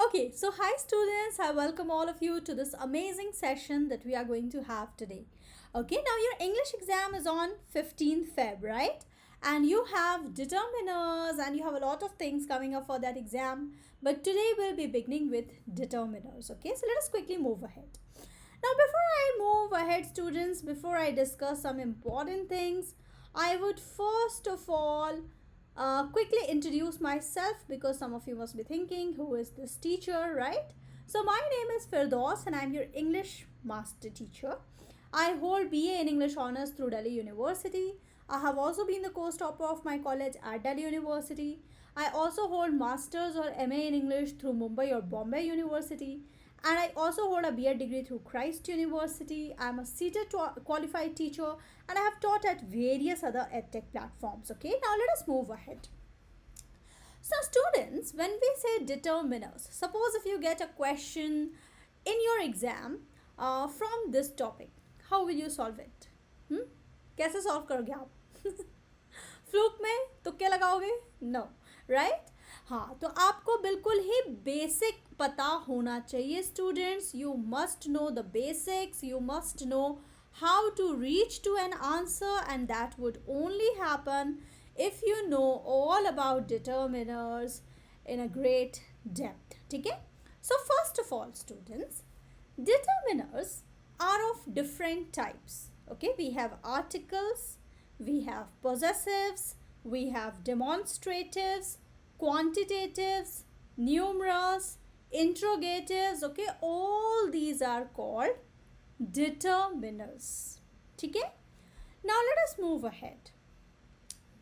Okay, so hi students, I welcome all of you to this amazing session that we are going to have today. Okay, now your English exam is on 15th Feb, right? And you have determiners and you have a lot of things coming up for that exam. But today we'll be beginning with determiners. Okay, so let us quickly move ahead. Now, before I move ahead, students, before I discuss some important things, I would first of all quickly introduce myself because some of you must be thinking, who is this teacher, right? So, my name is Firdaus and I'm your English master teacher. I hold BA in English Honours through Delhi University. I have also been the co-stopper of my college at Delhi University. I also hold Masters or MA in English through Mumbai or Bombay University. And I also hold a BEd degree through Christ University. I'm a CETET qualified teacher and I have taught at various other edtech platforms. Okay, now let us move ahead. So, students, when we say determiners, suppose if you get a question in your exam from this topic, how will you solve it? कैसे solve करोगे आप fluke में तुक्के लगाओगे? No, right? हाँ, तो आपको बिल्कुल ही बेसिक पता होना चाहिए students. You must know the basics, you must know how to reach to an answer, and that would only happen if you know all about determiners in a great depth. ठीक है? So first of all students, determiners are of different types. Okay, we have articles, we have possessives, we have demonstratives, quantitatives, numerals, interrogatives. Okay, all these are called determiners. ठीक है? Now let us move ahead.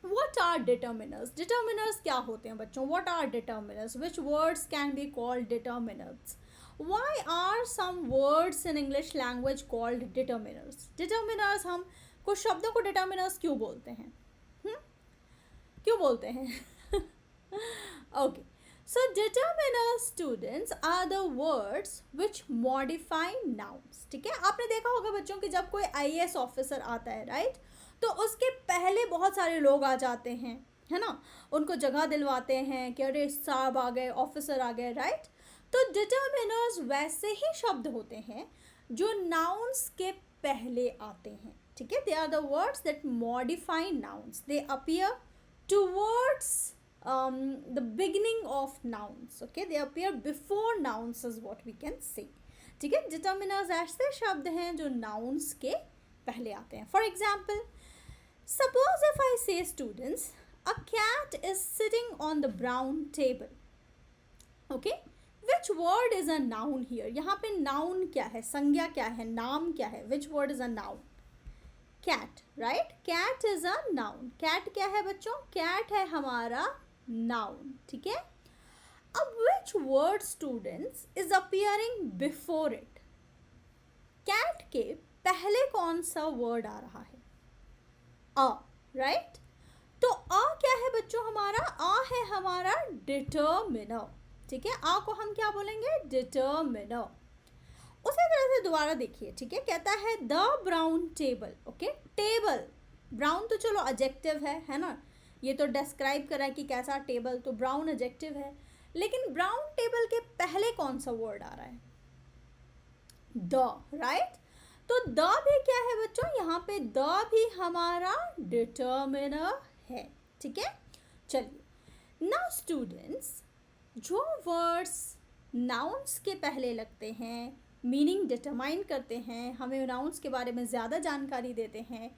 What are determiners? Determiners क्या होते हैं बच्चों? What are determiners? Which words can be called determinants? Why are some words in English language called determiners? Determiners, हम कुछ शब्दों को determiners क्यों बोलते हैं? क्यों बोलते हैं? Okay. So determiners students are the words which modify nouns. ठीक है? आपने देखा होगा बच्चों कि जब कोई IAS ऑफिसर आता है, राइट, तो उसके पहले बहुत सारे लोग आ जाते हैं, है ना, उनको जगह दिलवाते हैं कि अरे साहब आ गए, ऑफिसर आ गए, राइट. तो डिटर्मिनर्स वैसे ही शब्द होते हैं जो नाउन्स के पहले आते हैं. ठीक है? They are the words that modify nouns. They appear towards the beginning of nouns. Okay, they appear before nouns is what we can say. ठीक है? determiners ऐसे शब्द हैं जो nouns के पहले आते हैं. For example, suppose if I say students, a cat is sitting on the brown table. Okay, which word is a noun here? यहाँ पे noun क्या है, संज्ञा क्या है, नाम क्या है? Which word is a noun? Cat, right? Cat is a noun. Cat क्या है बच्चों? Cat है हमारा noun. ठीक है? अब which word students is appearing before it? Cat के पहले कौन सा word आ रहा है? A, right? तो a क्या है बच्चों हमारा? a है हमारा determiner. ठीक है? a को हम क्या बोलेंगे? determiner. उसी तरह से दोबारा देखिए. ठीक है? कहता है the brown table. Okay, table, brown तो चलो एडजेक्टिव है ना, ये तो डिस्क्राइब करा है कि कैसा टेबल, तो ब्राउन एडजेक्टिव है. लेकिन ब्राउन टेबल के पहले कौन सा वर्ड आ रहा है? The, right. तो द भी क्या है बच्चों? यहाँ पे द भी हमारा डिटर्मिनर है. ठीक है? चलिए, नाउ स्टूडेंट्स, जो वर्ड्स नाउन्स के पहले लगते हैं, मीनिंग डिटरमाइन करते हैं, हमें नाउन्स के बारे में ज़्यादा जानकारी देते हैं,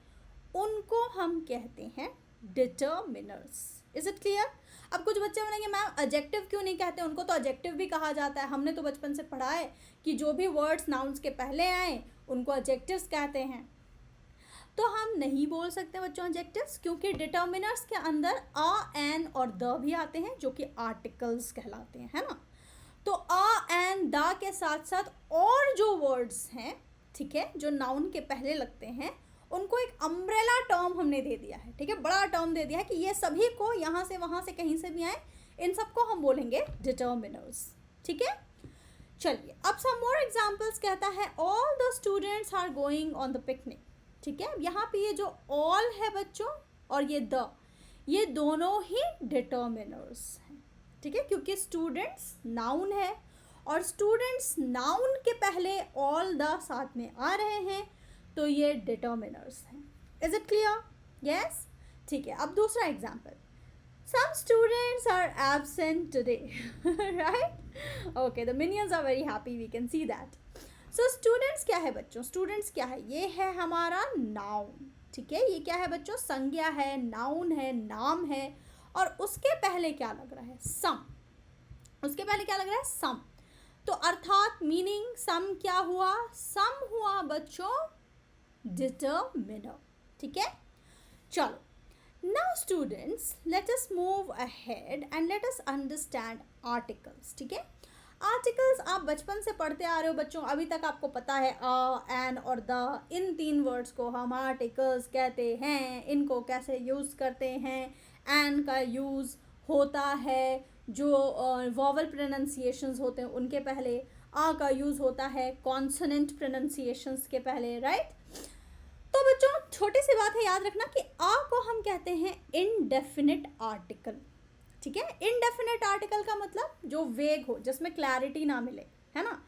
उनको हम कहते हैं डिटर्मिनर्स. Is it clear? अब कुछ बच्चे बोलेंगे मैम एडजेक्टिव क्यों नहीं कहते? उनको तो एडजेक्टिव भी कहा जाता है. हमने तो बचपन से पढ़ा है कि जो भी वर्ड्स नाउन्स के पहले आए उनको एडजेक्टिव्स कहते हैं. तो हम नहीं बोल सकते बच्चों एडजेक्टिव्स, क्योंकि डिटर्मिनर्स के अंदर आ, एन और द भी आते हैं जो कि आर्टिकल्स कहलाते हैं, है ना. तो आ, एन, द के साथ साथ और जो वर्ड्स हैं, ठीक है, जो नाउन के पहले लगते हैं, उनको एक अम्ब्रेला टर्म हमने दे दिया है. ठीक है? बड़ा टर्म दे दिया है कि ये सभी को, यहाँ से वहाँ से कहीं से भी आए, इन सबको हम बोलेंगे डिटर्मिनर्स. ठीक है? चलिए, अब सम मोर एग्जाम्पल्स. कहता है all the students are going on the picnic. ठीक है? यहाँ पे ये जो ऑल है बच्चों और ये दोनों ही डिटर्मिनर्स हैं. ठीक है? क्योंकि स्टूडेंट्स नाउन है और स्टूडेंट्स नाउन के पहले ऑल द साथ में आ रहे हैं तो ये डिटर्मिनर्स हैं. Is it clear? यस. ठीक है. अब दूसरा example. Some students are absent today. Right? Okay, the minions are very happy. We can see that. So students क्या है बच्चों? Students क्या है? ये है हमारा noun. ठीक है. ये क्या है बच्चों? संज्ञा है, noun है, नाम है. और उसके पहले क्या लग रहा है? some. उसके पहले क्या लग रहा है? some. तो अर्थात मीनिंग some क्या हुआ? some हुआ बच्चों determiner. ठीक है. चलो. Now students, let us move ahead and let us understand articles. ठीक है. आर्टिकल्स आप बचपन से पढ़ते आ रहे हो बच्चों. अभी तक आपको पता है एन और द, इन 3 वर्ड्स को हम आर्टिकल्स कहते हैं. इनको कैसे यूज़ करते हैं. एन का यूज़ होता है जो वॉवल प्रोनाउंसिएशंस होते हैं उनके पहले. का यूज़ होता है कॉन्सोनेंट प्रोनाउंसिएशंस के पहले. राइट. तो बच्चों छोटी सी बात है, याद रखना कि आ को हम कहते हैं इनडेफिनिट आर्टिकल. ठीक है. इनडेफिनिट आर्टिकल का मतलब जो वेग हो, जिसमें क्लैरिटी ना मिले, है ना.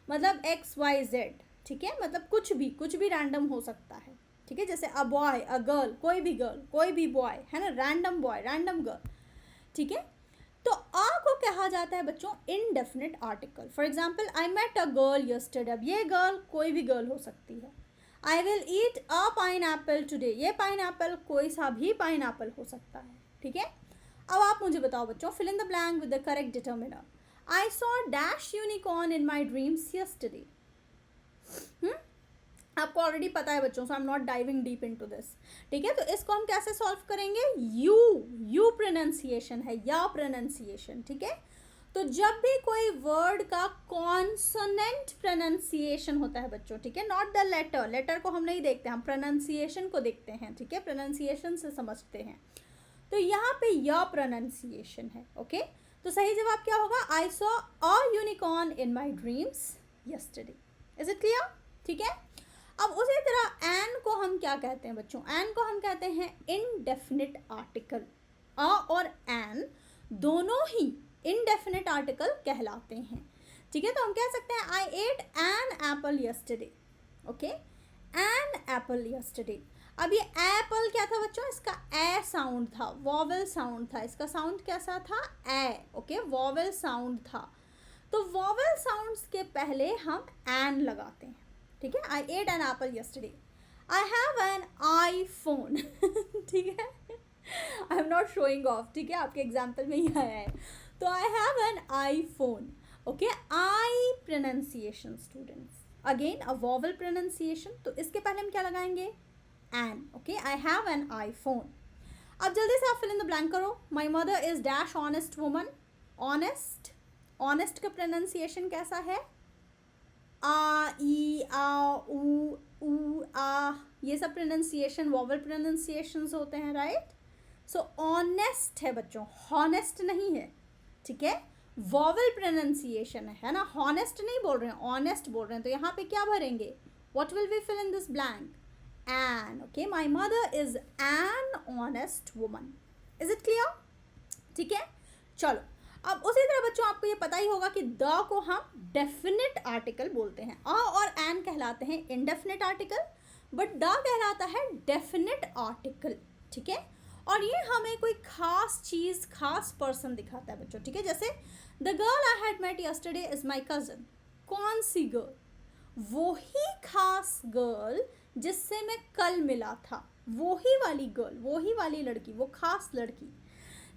मतलब XYZ. ठीक है. मतलब कुछ भी रैंडम हो सकता है. ठीक है. जैसे अ बॉय, अ गर्ल, कोई भी बॉय, है ना. Random boy, random girl. ठीक है. तो आ को कहा जाता है बच्चों indefinite article. For example, I met a girl yesterday. अब ये गर्ल कोई भी गर्ल हो सकती है. I will eat a pineapple today. ये पाइनएप्पल कोई सा भी पाइनएप्पल हो सकता है. ठीक है. अब आप मुझे बताओ बच्चों, fill in the blank with the correct determiner. I saw dash unicorn in my dreams yesterday. आपको ऑलरेडी पता है बच्चों, so I'm not diving deep into this. ठीक है. तो इसको हम कैसे सॉल्व करेंगे? यू प्रोनाउंसिएशन है, या प्रोनाउंसिएशन. ठीक है. तो जब भी कोई वर्ड का कॉन्सोनेंट प्रोनाउंसिएशन होता है बच्चों, ठीक है, नॉट द लेटर को हम नहीं देखते, हम प्रोनाउंसिएशन को देखते हैं. ठीक है. प्रोनाउंसिएशन से समझते हैं. तो यहाँ पे य प्रोनाउंसिएशन है. ओके. तो सही जवाब क्या होगा? I saw a unicorn in my dreams yesterday. Is it clear? ठीक है. अब उसी तरह एन को हम क्या कहते हैं बच्चों? एन को हम कहते हैं इनडेफिनिट आर्टिकल. अ और एन दोनों ही इनडेफिनिट आर्टिकल कहलाते हैं. ठीक है. तो हम कह सकते हैं I ate an apple yesterday. Okay. An apple yesterday. अब ये एप्पल क्या था बच्चों? इसका ए साउंड था, वॉवल साउंड था. इसका साउंड कैसा था? ए. ओके. वॉवल साउंड था. तो वॉवल साउंड्स के पहले हम एन लगाते हैं. ठीक है. I ate an apple yesterday. I have an iPhone. ठीक है. I am not showing off. ठीक है. आपके एग्जाम्पल में ही आया है. तो I have an iPhone. Okay. I pronunciation students, again a vowel pronunciation. तो इसके पहले हम क्या लगाएंगे? An. Okay. I have an iPhone. अब जल्दी से आप फिल इन द ब्लैंक करो. My mother is dash honest woman. Honest. Honest का प्रोनाउंसिएशन कैसा है? आ, ई, आ, ऊ, आ. ये सब प्रोनाउंसिएशन वॉवल प्रोनाउंसिएशंस होते हैं. राइट. सो ऑनेस्ट है बच्चों, हॉनेस्ट नहीं है. ठीक है. वॉवल प्रोनाउंसिएशन है ना. हॉनेस्ट नहीं बोल रहे हैं, ऑनेस्ट बोल रहे हैं. तो यहाँ पे क्या भरेंगे? What will we fill in this blank? An. Okay. My mother is an honest woman. Is it clear? ठीक है. चलो. अब उसी तरह बच्चों आपको ये पता ही होगा कि द को हम डेफिनेट आर्टिकल बोलते हैं. अ और एन कहलाते हैं इनडेफिनेट आर्टिकल, बट द कहलाता है डेफिनेट आर्टिकल. ठीक है. और ये हमें कोई खास चीज़, खास पर्सन दिखाता है बच्चों. ठीक है. जैसे the girl I had met yesterday is my cousin. कौन सी गर्ल? वो ही खास गर्ल जिससे मैं कल मिला था. वो ही वाली गर्ल, वो ही वाली लड़की, वो खास लड़की.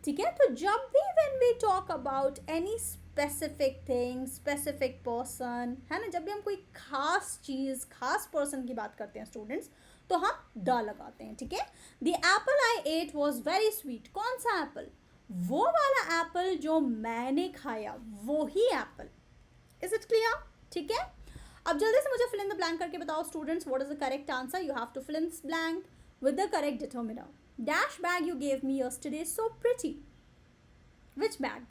ठीक है. तो जब भी when we talk about any specific thing, specific person, है ना, जब भी हम कोई खास चीज़, खास पर्सन की बात करते हैं स्टूडेंट्स, तो हम द लगाते हैं. ठीक है. The apple I ate was very sweet. कौन सा एप्पल? वो वाला एप्पल जो मैंने खाया, वो ही एप्पल. Is it clear? ठीक है. अब जल्दी से मुझे फिल इन द ब्लैंक करके बताओ students, what is the correct answer. You have to fill in this blank with the correct determiner. Dash bag you gave me yesterday so pretty. Which bag?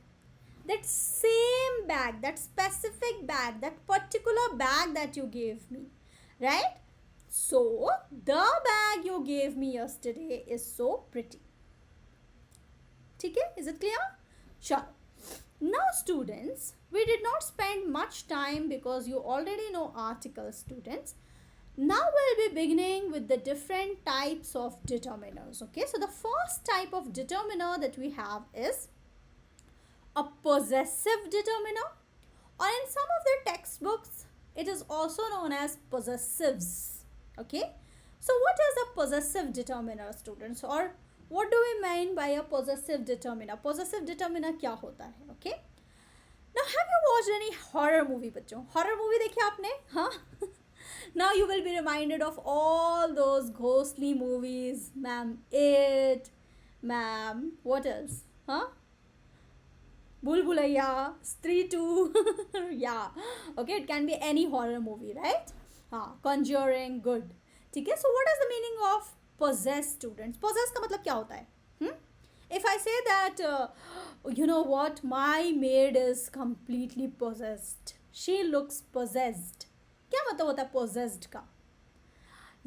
That same bag, that specific bag, that particular bag that you gave me. Right? So, the bag you gave me yesterday is so pretty. ठीक है. Is it clear? चलो. Now, students, we did not spend much time because you already know articles, students. Now we'll be beginning with the different types of determiners. Okay, so the first type of determiner that we have is a possessive determiner, or in some of the textbooks it is also known as possessives. Okay, so what is a possessive determiner, students, or what do we mean by a possessive determiner? Possessive determiner क्या होता है? Okay, now have you watched any horror movie, बच्चों? Horror movie देखी आपने? हाँ. Now you will be reminded of all those ghostly movies, ma'am. It, ma'am. What else? Huh? Bhul Bhulaiya, Stree 2. Yeah. Okay, it can be any horror movie, right? Conjuring, good. ठीक है. So what is the meaning of possess, students? Possess का मतलब क्या होता है? If I say that, you know what, my maid is completely possessed. She looks possessed. क्या मतलब होता है possessed का?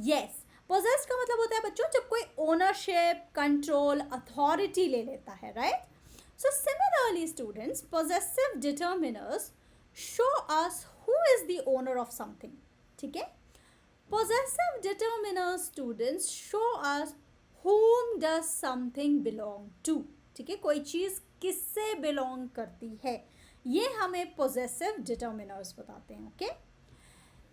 Yes, possessed का मतलब होता है बच्चों जब कोई ownership, control, authority ले लेता है, right? So similarly, students, possessive determiners show us who is the owner of something. ठीक है? Possessive determiners, students, show us whom does something belong to. ठीक है? कोई चीज़ किससे belong करती है, ये हमें possessive determiners बताते हैं. Okay?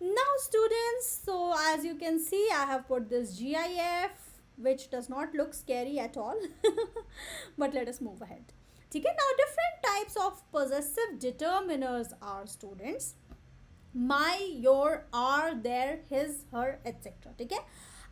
Now, students, so as you can see, I have put this GIF, which does not look scary at all. But let us move ahead. ठीक है? Now, different types of possessive determiners are, students, my, your, are, their, his, her, etc. ठीक है?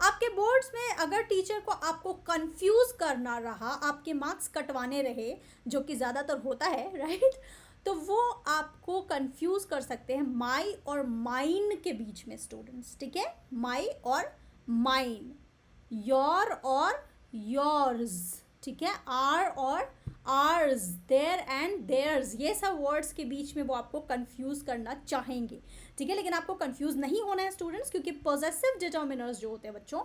आपके boards में अगर teacher को आपको confuse करना रहा, आपके मार्क्स कटवाने रहे, जो कि ज़्यादातर होता है, राइट, तो वो आपको कंफ्यूज कर सकते हैं माई और माइन के बीच में, स्टूडेंट्स. ठीक है? माई और माइन, योर और योर्स. ठीक है? आर और आर्स, देयर एंड देयर्स, ये सब वर्ड्स के बीच में वो आपको कंफ्यूज करना चाहेंगे. ठीक है? लेकिन आपको कंफ्यूज नहीं होना है, स्टूडेंट्स, क्योंकि पॉजेसिव डिटर्मिनर्स जो होते हैं बच्चों,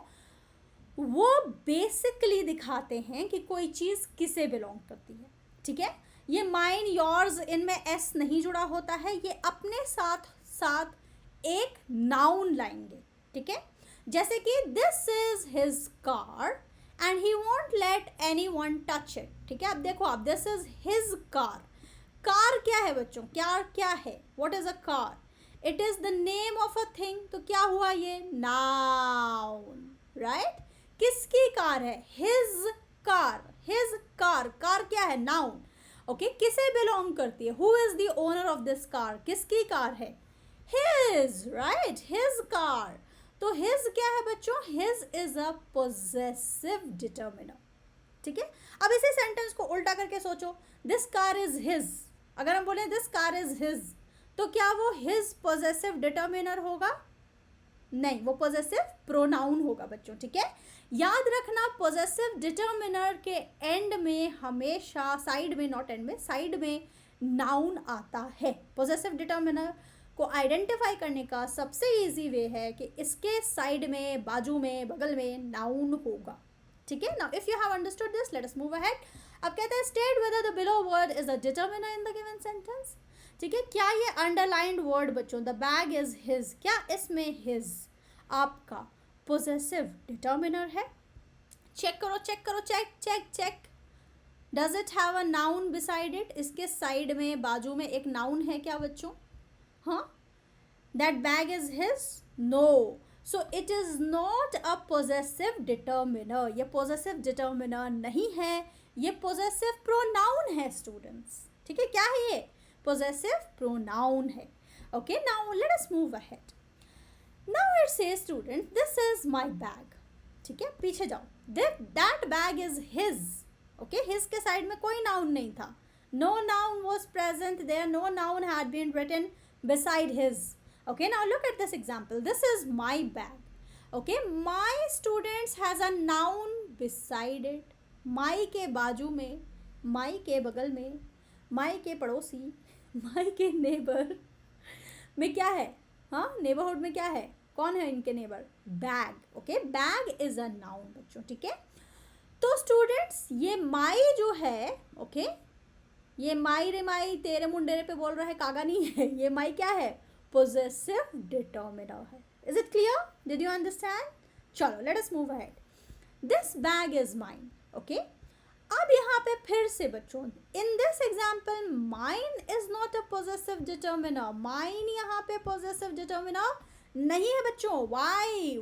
वो बेसिकली दिखाते हैं कि कोई चीज़ किसे बिलोंग करती है. ठीक है? ये माइन, योर्स, इनमें एस नहीं जुड़ा होता है, ये अपने साथ साथ एक नाउन लाएंगे. ठीक है? जैसे कि this is his car and he won't let any one touch it. ठीक है? अब देखो आप, this is his car. Car क्या है बच्चों? क्या है? What is a car? It is the name of a thing. तो क्या हुआ ये? Noun, right? किसकी कार है? His car. His car. Car क्या है? नाउन. ओके, किसे बिलोंग करती है? Who is the owner of this car? किसकी कार है? His, right? His car. तो हिज क्या है बच्चों? His is a possessive determiner. ठीक है? अब इसी सेंटेंस को उल्टा करके सोचो, दिस कार इज हिज. अगर हम बोले दिस कार इज हिज, तो क्या वो हिज पोजेसिव डिटर्मिनर होगा? नहीं, वो पोजेसिव प्रोनाउन होगा बच्चों. ठीक है? याद रखना, पोजेसिव डिटर्मिनर के एंड में हमेशा, साइड में, नॉट एंड में, साइड में नाउन आता है. पोजेसिव डिटर्मिनर को आइडेंटिफाई करने का सबसे इजी वे है कि इसके साइड में, बाजू में, बगल में नाउन होगा. ठीक है? Now if you have understood this, let us move ahead. अब कहते हैं state whether the below word is a determiner in the given sentence. ठीक है? क्या ये अंडरलाइंड वर्ड बच्चों, द बैग इज हिज, क्या इसमें हिज आपका पोजेसिव डिटर्मिनर है? चेक करो, चेक करो, check check check. Does it have a noun beside it? इसके साइड में, बाजू में एक नाउन है क्या बच्चों? हाँ, that bag is his? No. So it is not a possessive determiner. ये पोजेसिव डिटर्मिनर नहीं है, ये पोजेसिव प्रोनाउन है स्टूडेंट्स. ठीक है? क्या है ये? पोजेसिव प्रोनाउन है. Okay, now let us move ahead. Now it says, students, this is my bag. ठीक है? पीछे जाओ. That bag is his. Okay? His के साइड में कोई नाउन नहीं था. No noun was present there. No noun had been written beside his. Okay? Now look at this example. This is my bag. Okay? My, students, has a noun beside it. My के बाजू में, my के बगल में, my के पड़ोसी, my के neighbour में क्या है? हाँ, नेबरहुड में क्या है? कौन है इनके neighbour? Bag. Okay, bag is a noun बच्चों. ठीक है? तो स्टूडेंट्स, ये माई जो है, ओके, ये माई रे माई तेरे मुंडेरे पे बोल रहा है कागा नहीं है, ये माई क्या है, पोजेसिव डिटर्मिनर है. Is it clear? Did you understand? चलो let us move ahead. This bag is mine. Okay, अब यहाँ पे फिर से बच्चों, in this example mine is not a possessive determiner. Mine यहाँ पे पोजेसिव डिटर्मिनर नहीं है बच्चों. Why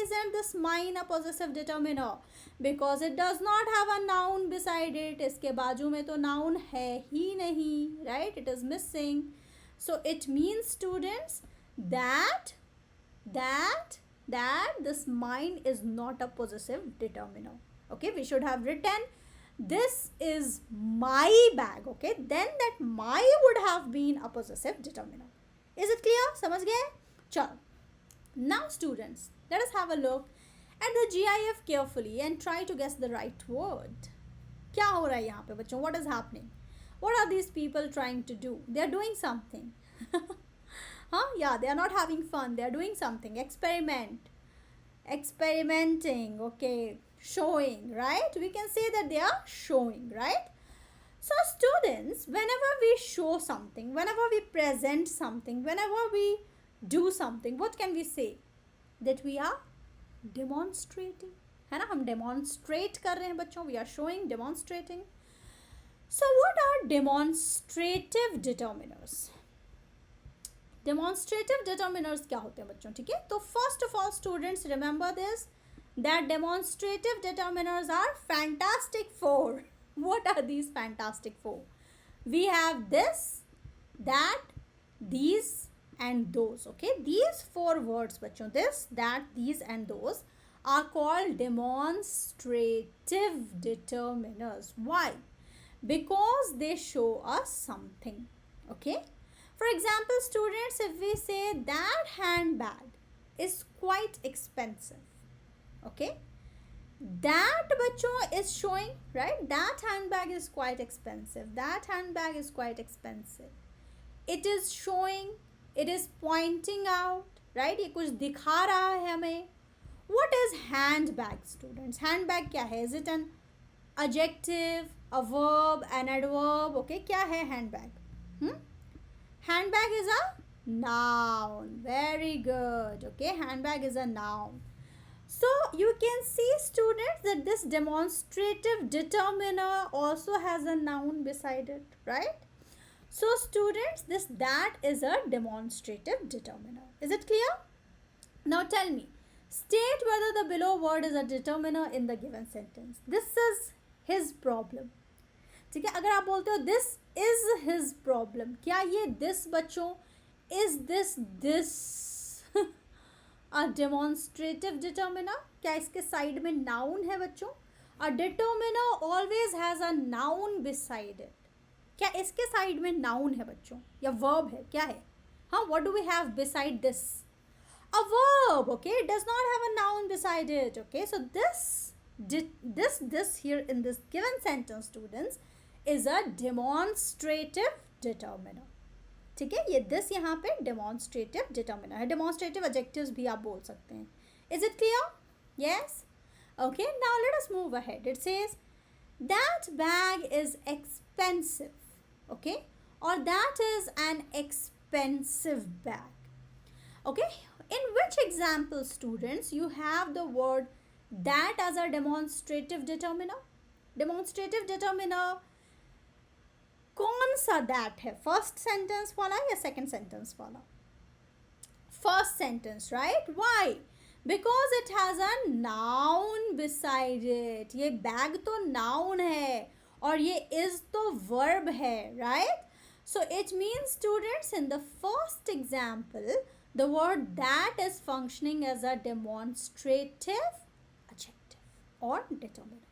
isn't this mine a possessive determiner? Because it does not have a noun beside it. इसके बाजू में तो noun है ही नहीं, right? It is missing. So it means students that this mine is not a possessive determiner. Okay, we should have written this is my bag. Okay, then that my would have been a possessive determiner. Is it clear? समझ गए? चलो. Now students, let us have a look at the GIF carefully and try to guess the right word. क्या हो रहा है यहाँ पे बच्चों? What is happening? What are these people trying to do? They are doing something. Huh? Yeah, they are not having fun. They are doing something. Experimenting. Okay, showing, right? We can say that they are showing, right? So students, whenever we show something, whenever we present something, whenever we do something, what can we say? That we are demonstrating. है ना, हम demonstrate कर रहे हैं बच्चों. We are showing, demonstrating. So what are demonstrative determiners? Demonstrative determiners क्या होते हैं बच्चों? ठीक है, तो first of all students remember this, that demonstrative determiners are fantastic four. What are these fantastic four? We have this, that, these and those. Okay, these four words bachcho, this, that, these and those are called demonstrative determiners. Why? Because they show us something. Okay, for example students, if we say that handbag is quite expensive, okay, that bachcho is showing, right, that handbag is quite expensive, that handbag is quite expensive. It is showing, it is pointing out, right, ये कुछ दिखा रहा है हमें. What is handbag students? Handbag क्या है? Is it an adjective, a verb, an adverb? Okay, क्या है handbag? Handbag is a noun. Very good. Okay, handbag is a noun. So you can see students that this demonstrative determiner also has a noun beside it, right? So students, this that is a demonstrative determiner. Is it clear? Now tell me, state whether the below word is a determiner in the given sentence. This is his problem. ठीक है, अगर आप बोलते हो this is his problem, क्या ये this बच्चों, is this a demonstrative determiner? क्या इसके साइड में noun है बच्चों? A determiner always has a noun beside it. क्या इसके साइड में noun है बच्चों या verb है? क्या है? हाँ, what do we have beside this? A verb. Okay, it does not have a noun beside it. Okay, so this here in this given sentence students is a demonstrative determiner. ठीक है, ये this यहाँ पे demonstrative determiner है. Demonstrative adjectives भी आप बोल सकते हैं. Is it clear? Yes? Okay, now let us move ahead. It says that bag is expensive. Okay, or that is an expensive bag. Okay, in which example students you have the word that as a demonstrative determiner? Demonstrative determiner कौन सा that है? First sentence वाला या second sentence वाला? First sentence, right? Why? Because it has a noun beside it. ये bag तो noun है और ये इज तो वर्ब है, right? So it means students in the first example the word that is functioning as a demonstrative adjective or determiner.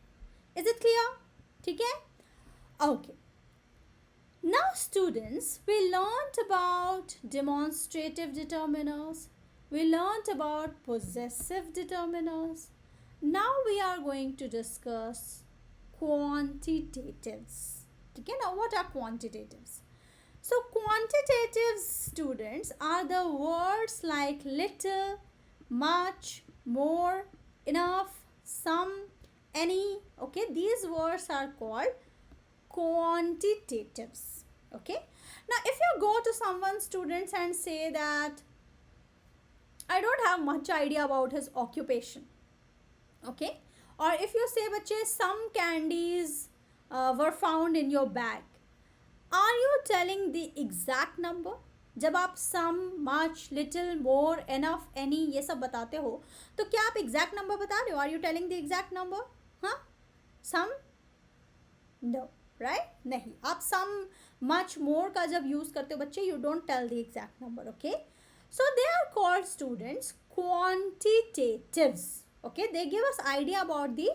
Is it clear? ठीक है? Okay. Now students, we learnt about demonstrative determiners. We learnt about possessive determiners. Now we are going to discuss quantitatives. ठीक है? Now what are quantitatives? So quantitative students are the words like little, much, more, enough, some, any. Okay, these words are called quantitatives. Okay, now if you go to someone, students, and say that I don't have much idea about his occupation, okay, or if you say bache some candies were found in your bag, are you telling the exact number? जब आप सम, much, little, मोर, enough, any ये सब बताते हो तो क्या आप exact number बता रहे हो? Are you telling the exact number? हाँ, सम, नो, राइट, नहीं. आप सम, मच, मोर का जब यूज करते हो बच्चे, you don't tell the exact number. Okay, so they are called students quantitatives. Okay, they give us idea about the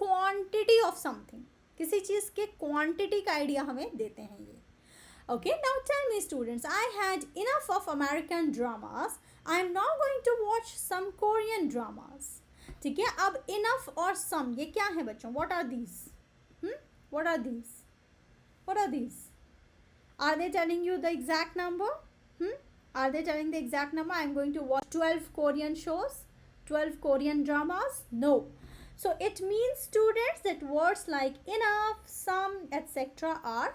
quantity of something. किसी चीज के क्वांटिटी का आइडिया हमें देते हैं ये. Okay, now tell me students, I had enough of American dramas. I am now going to watch some Korean dramas. ठीक है, अब enough और some ये क्या है बच्चों? What are these? What are these? What are these? Are they telling you the exact number? Are they telling the exact number? I am going to watch 12 Korean shows, 12 Korean dramas? No. So it means students that words like enough, some, etc. are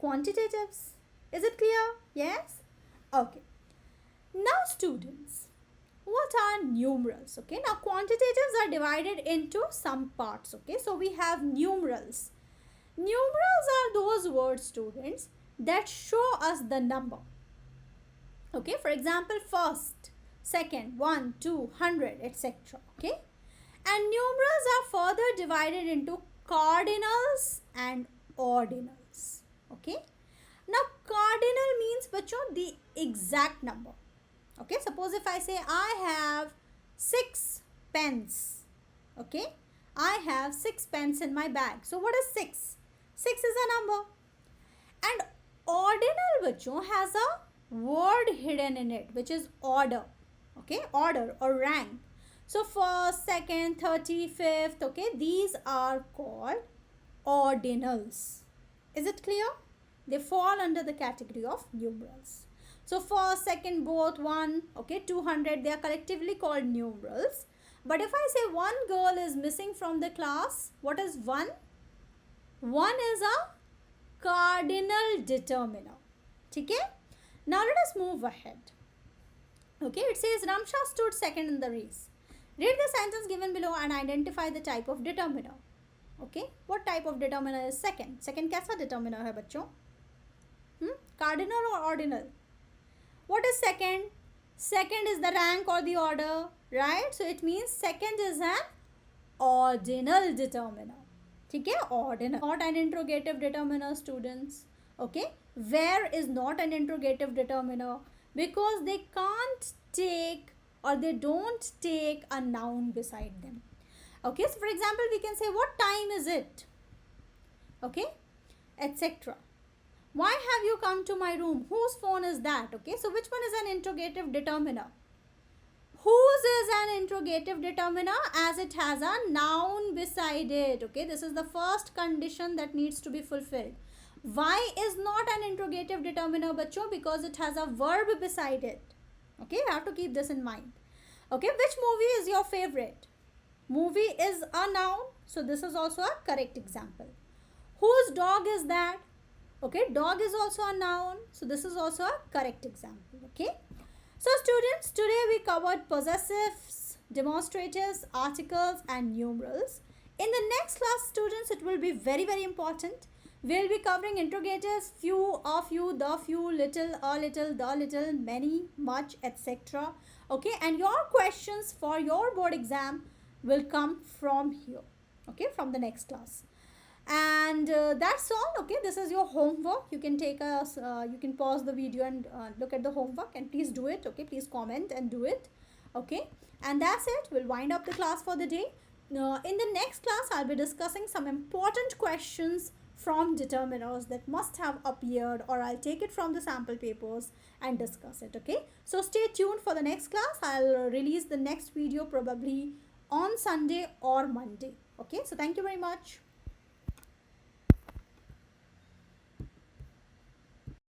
quantitatives. Is it clear? Yes? Okay. Now students, what are numerals? Okay, now quantitatives are divided into some parts. Okay, so we have numerals. Numerals are those words, students, that show us the number. Okay, for example, first, second, 1, 2, 100, etc. Okay, and numerals are further divided into cardinals and ordinals. Okay, now cardinal means bachcho the exact number. Okay, suppose if I say I have 6 pens. Okay, I have 6 pens in my bag. So what is 6? 6 is a number. And ordinal bachcho has a word hidden in it, which is order. Okay, order or rank. So first, second, 35th, okay, these are called ordinals. Is it clear? They fall under the category of numerals. So first, second, both, 1, okay, 200, they are collectively called numerals. But if I say one girl is missing from the class, what is 1? 1 is a cardinal determiner. Okay? Now let us move ahead. Okay, it says Ramsha stood second in the race. Read the sentence given below and identify the type of determiner. Okay, what type of determiner is second? Second कैसा determiner है बच्चों? Cardinal or ordinal? What is second? Second is the rank or the order, right? So it means second is an ordinal determiner. ठीक है, ordinal, not an interrogative determiner, students. Okay, where is not an interrogative determiner? Because they can't take or they don't take a noun beside them. Okay, so for example, we can say, what time is it? Okay, etc. Why have you come to my room? Whose phone is that? Okay, so which one is an interrogative determiner? Whose is an interrogative determiner as it has a noun beside it. Okay, this is the first condition that needs to be fulfilled. Why is not an interrogative determiner, bachcho? Because it has a verb beside it. Okay, you have to keep this in mind. Okay, which movie is your favorite? Movie is a noun, so this is also a correct example. Whose dog is that? Okay, dog is also a noun, so this is also a correct example. Okay, so students, today we covered possessives, demonstratives, articles and numerals. In the next class, students, it will be very important. We'll be covering interrogatives, few, a few, the few, little, a little, the little, many, much, etc. Okay, and your questions for your board exam will come from here. Okay, from the next class. And that's all. Okay, this is your homework. You can take a you can pause the video and look at the homework, and please do it. Okay, please comment and do it. Okay, and that's it. We'll wind up the class for the day. In the next class, I'll be discussing some important questions from determiners that must have appeared, or I'll take it from the sample papers and discuss it. Okay, so stay tuned for the next class. I'll release the next video probably on Sunday or Monday. Okay, so thank you very much.